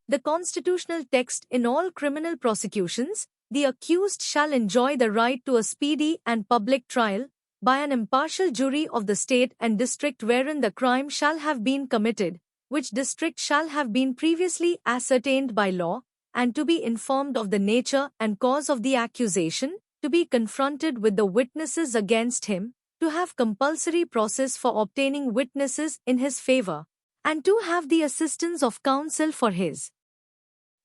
The constitutional text in all criminal prosecutions, the accused shall enjoy the right to a speedy and public trial by an impartial jury of the state and district wherein the crime shall have been committed, which district shall have been previously ascertained by law, and to be informed of the nature and cause of the accusation, to be confronted with the witnesses against him, to have compulsory process for obtaining witnesses in his favor, and to have the assistance of counsel for his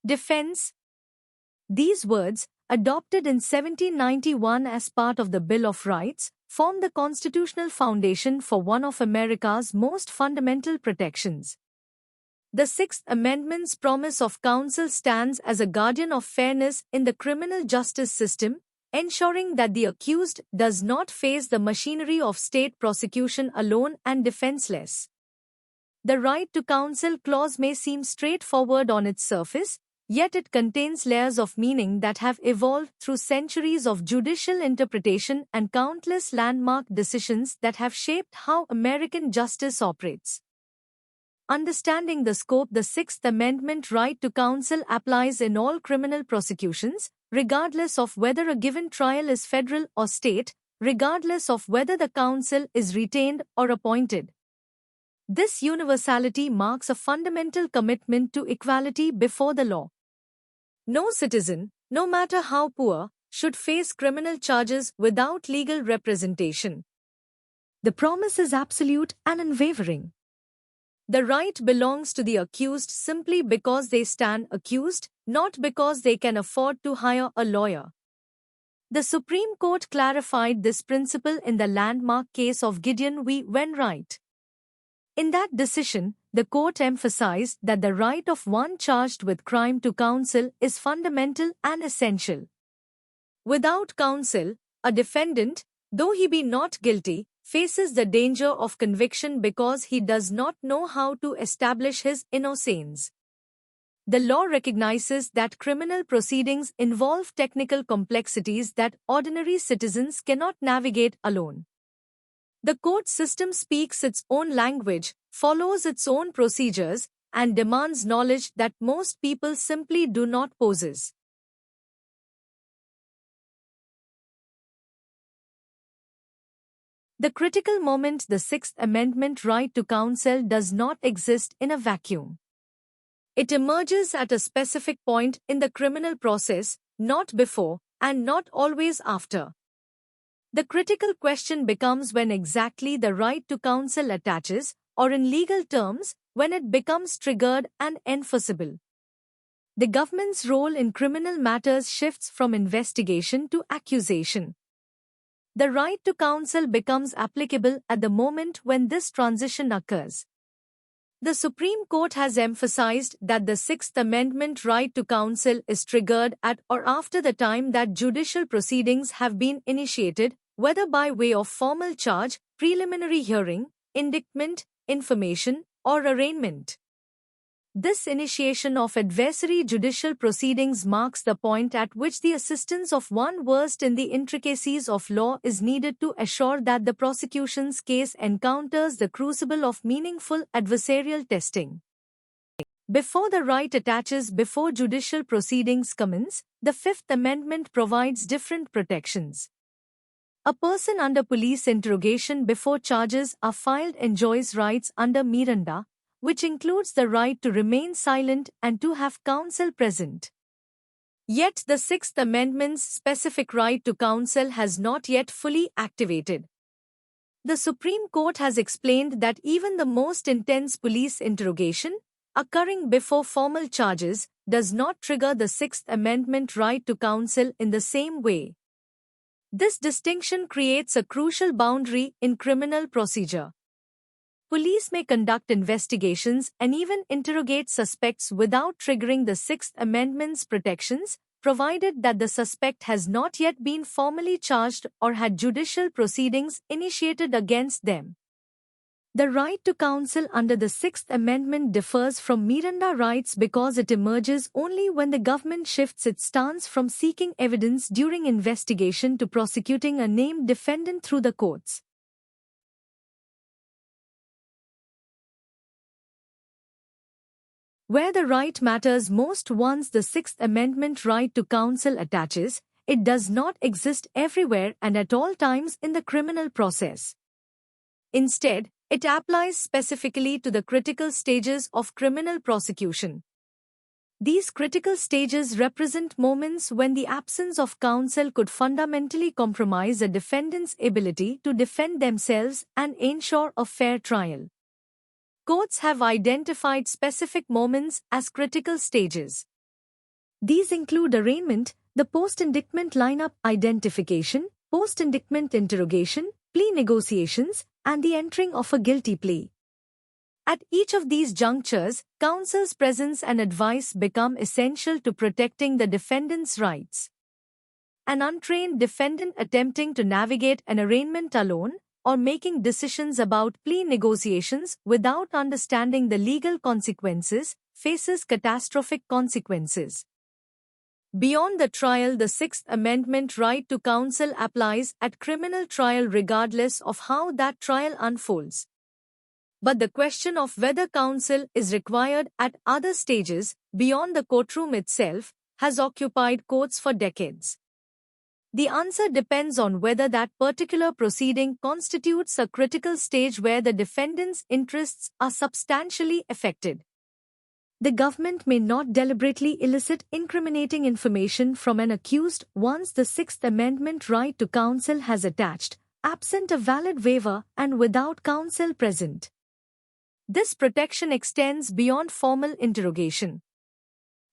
defense. These words, adopted in 1791 as part of the Bill of Rights, form the constitutional foundation for one of America's most fundamental protections. The Sixth Amendment's promise of counsel stands as a guardian of fairness in the criminal justice system, ensuring that the accused does not face the machinery of state prosecution alone and defenseless. The right to counsel clause may seem straightforward on its surface, yet it contains layers of meaning that have evolved through centuries of judicial interpretation and countless landmark decisions that have shaped how American justice operates. Understanding the scope, the Sixth Amendment right to counsel applies in all criminal prosecutions, regardless of whether a given trial is federal or state, regardless of whether the counsel is retained or appointed. This universality marks a fundamental commitment to equality before the law. No citizen, no matter how poor, should face criminal charges without legal representation. The promise is absolute and unwavering. The right belongs to the accused simply because they stand accused, not because they can afford to hire a lawyer. The Supreme Court clarified this principle in the landmark case of Gideon v. Wainwright. In that decision, the court emphasized that the right of one charged with crime to counsel is fundamental and essential. Without counsel, a defendant, though he be not guilty, faces the danger of conviction because he does not know how to establish his innocence. The law recognizes that criminal proceedings involve technical complexities that ordinary citizens cannot navigate alone. The court system speaks its own language, follows its own procedures, and demands knowledge that most people simply do not possess. The critical moment, the Sixth Amendment right to counsel does not exist in a vacuum. It emerges at a specific point in the criminal process, not before, and not always after. The critical question becomes when exactly the right to counsel attaches, or in legal terms, when it becomes triggered and enforceable. The government's role in criminal matters shifts from investigation to accusation. The right to counsel becomes applicable at the moment when this transition occurs. The Supreme Court has emphasized that the Sixth Amendment right to counsel is triggered at or after the time that judicial proceedings have been initiated, whether by way of formal charge, preliminary hearing, indictment, information, or arraignment. This initiation of adversary judicial proceedings marks the point at which the assistance of one versed in the intricacies of law is needed to assure that the prosecution's case encounters the crucible of meaningful adversarial testing. Before the right attaches before judicial proceedings commence, the Fifth Amendment provides different protections. A person under police interrogation before charges are filed enjoys rights under Miranda, which includes the right to remain silent and to have counsel present. Yet the Sixth Amendment's specific right to counsel has not yet fully activated. The Supreme Court has explained that even the most intense police interrogation, occurring before formal charges, does not trigger the Sixth Amendment right to counsel in the same way. This distinction creates a crucial boundary in criminal procedure. Police may conduct investigations and even interrogate suspects without triggering the Sixth Amendment's protections, provided that the suspect has not yet been formally charged or had judicial proceedings initiated against them. The right to counsel under the Sixth Amendment differs from Miranda rights because it emerges only when the government shifts its stance from seeking evidence during investigation to prosecuting a named defendant through the courts. Where the right matters most once the Sixth Amendment right to counsel attaches, it does not exist everywhere and at all times in the criminal process. Instead, it applies specifically to the critical stages of criminal prosecution. These critical stages represent moments when the absence of counsel could fundamentally compromise a defendant's ability to defend themselves and ensure a fair trial. Courts have identified specific moments as critical stages. These include arraignment, the post-indictment lineup identification, post-indictment interrogation, plea negotiations, and the entering of a guilty plea. At each of these junctures, counsel's presence and advice become essential to protecting the defendant's rights. An untrained defendant attempting to navigate an arraignment alone, or making decisions about plea negotiations without understanding the legal consequences, faces catastrophic consequences. Beyond the trial, the Sixth Amendment right to counsel applies at criminal trial regardless of how that trial unfolds. But the question of whether counsel is required at other stages, beyond the courtroom itself, has occupied courts for decades. The answer depends on whether that particular proceeding constitutes a critical stage where the defendant's interests are substantially affected. The government may not deliberately elicit incriminating information from an accused once the Sixth Amendment right to counsel has attached, absent a valid waiver and without counsel present. This protection extends beyond formal interrogation.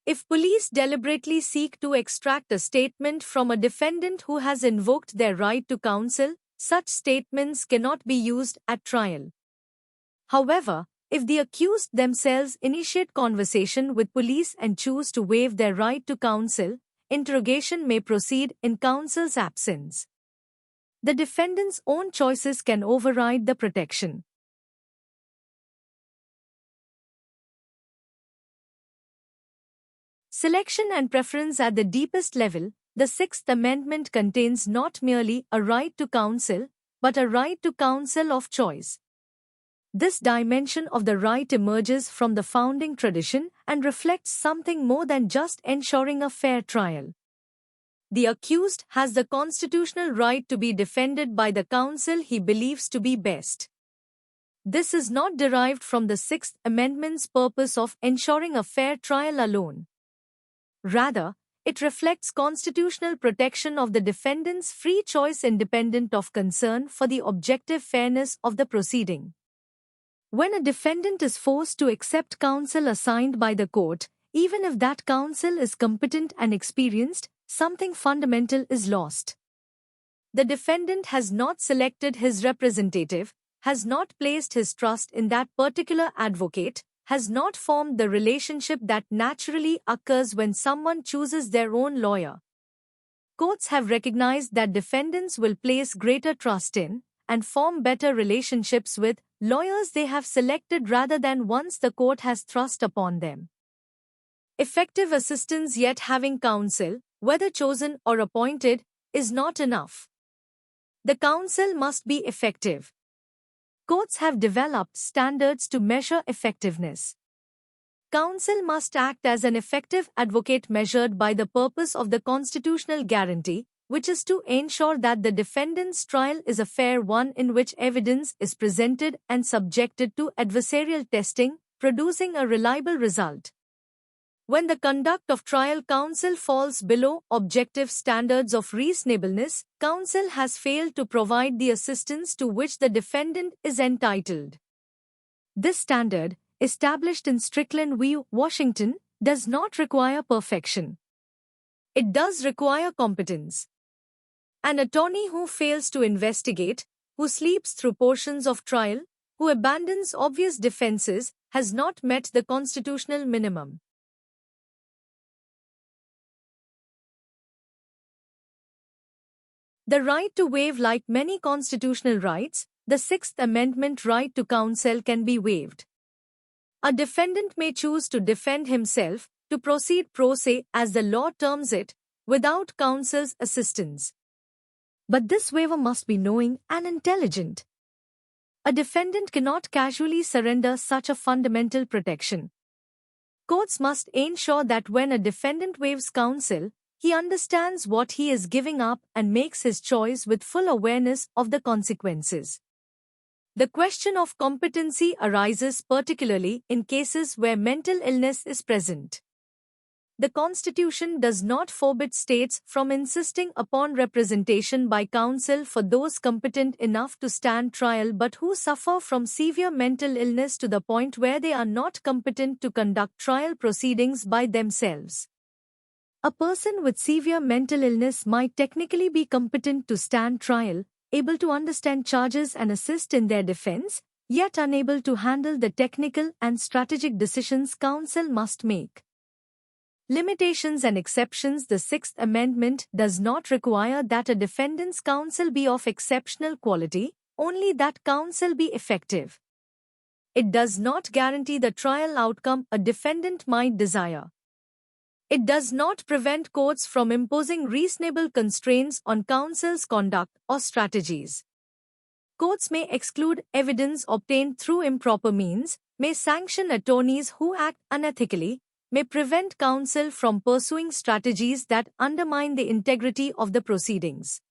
If police deliberately seek to extract a statement from a defendant who has invoked their right to counsel, such statements cannot be used at trial. However, if the accused themselves initiate conversation with police and choose to waive their right to counsel, interrogation may proceed in counsel's absence. The defendant's own choices can override the protection. Selection and preference at the deepest level, the Sixth Amendment contains not merely a right to counsel, but a right to counsel of choice. This dimension of the right emerges from the founding tradition and reflects something more than just ensuring a fair trial. The accused has the constitutional right to be defended by the counsel he believes to be best. This is not derived from the Sixth Amendment's purpose of ensuring a fair trial alone. Rather, it reflects constitutional protection of the defendant's free choice independent of concern for the objective fairness of the proceeding. When a defendant is forced to accept counsel assigned by the court, even if that counsel is competent and experienced, something fundamental is lost. The defendant has not selected his representative, has not placed his trust in that particular advocate, has not formed the relationship that naturally occurs when someone chooses their own lawyer. Courts have recognized that defendants will place greater trust in and form better relationships with lawyers they have selected rather than ones the court has thrust upon them. Effective assistance, yet having counsel, whether chosen or appointed, is not enough. The counsel must be effective. Courts have developed standards to measure effectiveness. Counsel must act as an effective advocate measured by the purpose of the constitutional guarantee, which is to ensure that the defendant's trial is a fair one in which evidence is presented and subjected to adversarial testing, producing a reliable result. When the conduct of trial counsel falls below objective standards of reasonableness, counsel has failed to provide the assistance to which the defendant is entitled. This standard, established in Strickland v. Washington, does not require perfection. It does require competence. An attorney who fails to investigate, who sleeps through portions of trial, who abandons obvious defenses, has not met the constitutional minimum. The right to waive. Like many constitutional rights, the Sixth Amendment right to counsel can be waived. A defendant may choose to defend himself, to proceed pro se as the law terms it, without counsel's assistance. But this waiver must be knowing and intelligent. A defendant cannot casually surrender such a fundamental protection. Courts must ensure that when a defendant waives counsel, he understands what he is giving up and makes his choice with full awareness of the consequences. The question of competency arises particularly in cases where mental illness is present. The Constitution does not forbid states from insisting upon representation by counsel for those competent enough to stand trial but who suffer from severe mental illness to the point where they are not competent to conduct trial proceedings by themselves. A person with severe mental illness might technically be competent to stand trial, able to understand charges and assist in their defense, yet unable to handle the technical and strategic decisions counsel must make. Limitations and exceptions. The Sixth Amendment does not require that a defendant's counsel be of exceptional quality, only that counsel be effective. It does not guarantee the trial outcome a defendant might desire. It does not prevent courts from imposing reasonable constraints on counsel's conduct or strategies. Courts may exclude evidence obtained through improper means, may sanction attorneys who act unethically, may prevent counsel from pursuing strategies that undermine the integrity of the proceedings.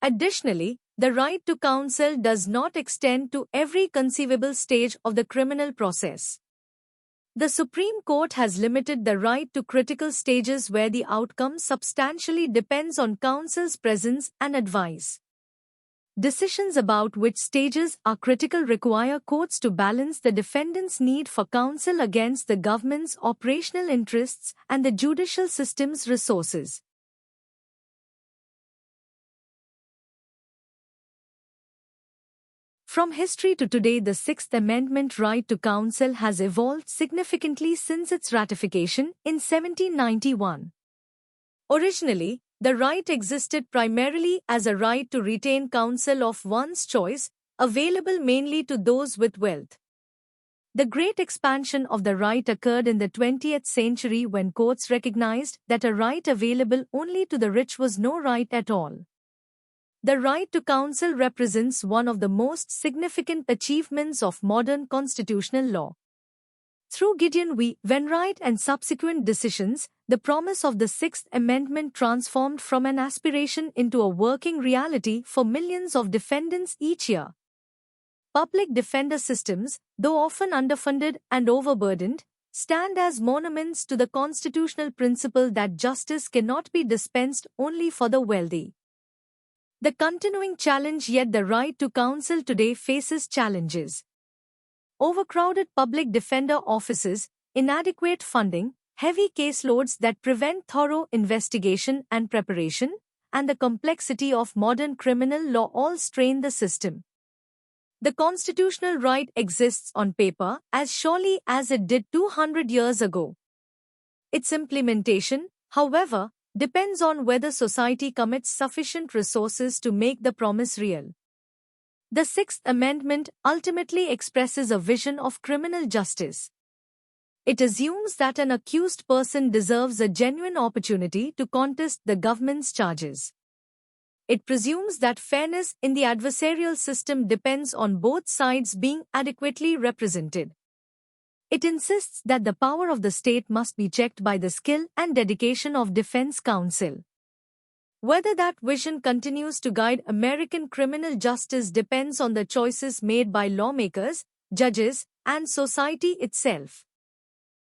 Additionally, the right to counsel does not extend to every conceivable stage of the criminal process. The Supreme Court has limited the right to critical stages where the outcome substantially depends on counsel's presence and advice. Decisions about which stages are critical require courts to balance the defendant's need for counsel against the government's operational interests and the judicial system's resources. From history to today, the Sixth Amendment right to counsel has evolved significantly since its ratification in 1791. Originally, the right existed primarily as a right to retain counsel of one's choice, available mainly to those with wealth. The great expansion of the right occurred in the 20th century when courts recognized that a right available only to the rich was no right at all. The right to counsel represents one of the most significant achievements of modern constitutional law. Through Gideon v. Wainwright and subsequent decisions, the promise of the Sixth Amendment transformed from an aspiration into a working reality for millions of defendants each year. Public defender systems, though often underfunded and overburdened, stand as monuments to the constitutional principle that justice cannot be dispensed only for the wealthy. The continuing challenge. Yet the right to counsel today faces challenges. Overcrowded public defender offices, inadequate funding, heavy caseloads that prevent thorough investigation and preparation, and the complexity of modern criminal law all strain the system. The constitutional right exists on paper as surely as it did 200 years ago. Its implementation, however, depends on whether society commits sufficient resources to make the promise real. The Sixth Amendment ultimately expresses a vision of criminal justice. It assumes that an accused person deserves a genuine opportunity to contest the government's charges. It presumes that fairness in the adversarial system depends on both sides being adequately represented. It insists that the power of the state must be checked by the skill and dedication of defense counsel. Whether that vision continues to guide American criminal justice depends on the choices made by lawmakers, judges, and society itself.